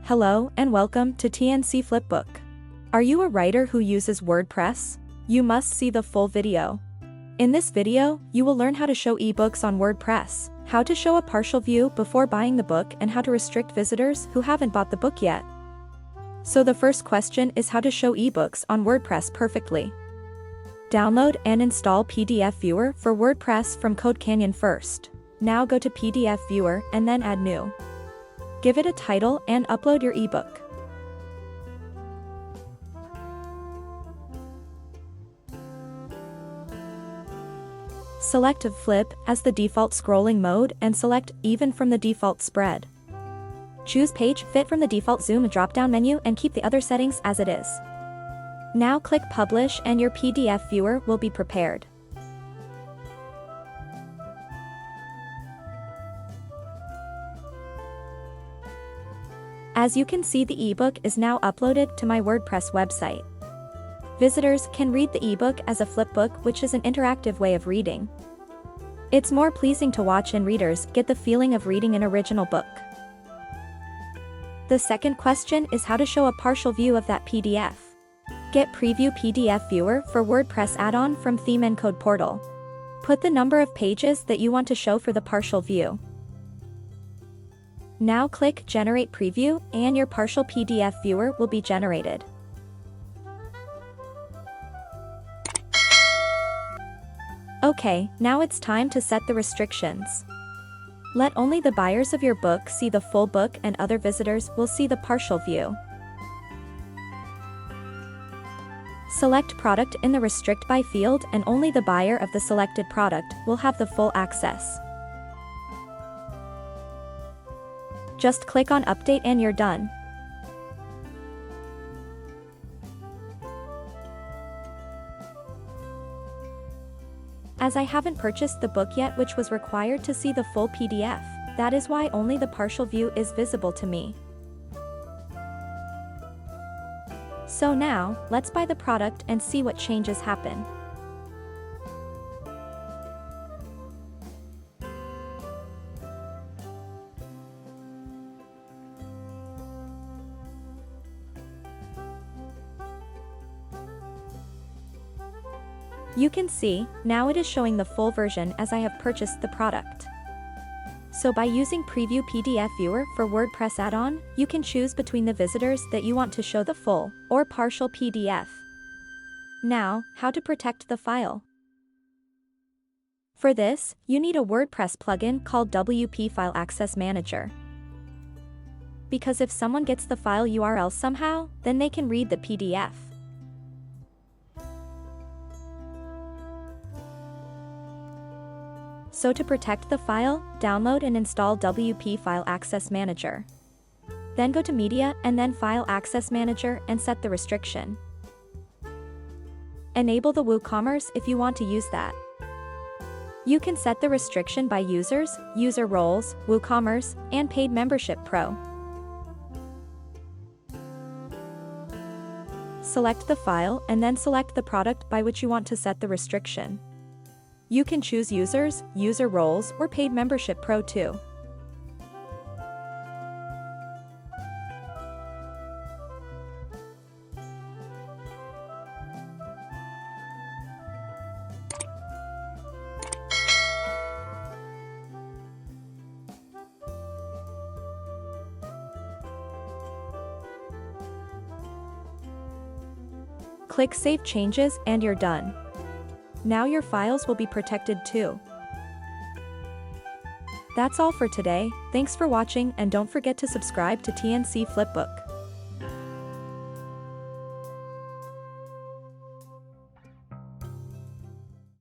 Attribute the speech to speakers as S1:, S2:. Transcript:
S1: Hello and welcome to TNC FlipBook. Are you a writer who uses WordPress? You must see the full video. In this video, you will learn how to show ebooks on WordPress, how to show a partial view before buying the book, and how to restrict visitors who haven't bought the book yet. So the first question is how to show ebooks on WordPress perfectly. Download and install PDF Viewer for WordPress from CodeCanyon first. Now go to PDF Viewer and then Add New. Give it a title and upload your ebook. Select Flip as the default scrolling mode and select Even from the default spread. Choose Page Fit from the default Zoom drop-down menu and keep the other settings as it is. Now click Publish and your PDF viewer will be prepared. As you can see, the ebook is now uploaded to my WordPress website. Visitors can read the ebook as a flipbook, which is an interactive way of reading. It's more pleasing to watch and readers get the feeling of reading an original book. The second question is how to show a partial view of that PDF. Get Preview PDF Viewer for WordPress add-on from Theme and Code Portal. Put the number of pages that you want to show for the partial view. Now click Generate Preview and your partial PDF viewer will be generated. Okay, now it's time to set the restrictions. Let only the buyers of your book see the full book and other visitors will see the partial view. Select Product in the Restrict By field and only the buyer of the selected product will have the full access. Just click on Update and you're done. As I haven't purchased the book yet, which was required to see the full PDF, that is why only the partial view is visible to me. So now, let's buy the product and see what changes happen. You can see, now it is showing the full version as I have purchased the product. So by using Preview PDF Viewer for WordPress add-on, you can choose between the visitors that you want to show the full or partial PDF. Now, how to protect the file. For this, you need a WordPress plugin called WP File Access Manager. Because if someone gets the file URL somehow, then they can read the PDF. So to protect the file, download and install WP File Access Manager. Then go to Media and then File Access Manager and set the restriction. Enable the WooCommerce if you want to use that. You can set the restriction by users, user roles, WooCommerce, and Paid Membership Pro. Select the file and then select the product by which you want to set the restriction. You can choose users, user roles, or Paid Membership Pro too. Click Save Changes and you're done. Now your files will be protected too. That's all for today. Thanks for watching and don't forget to subscribe to TNC FlipBook.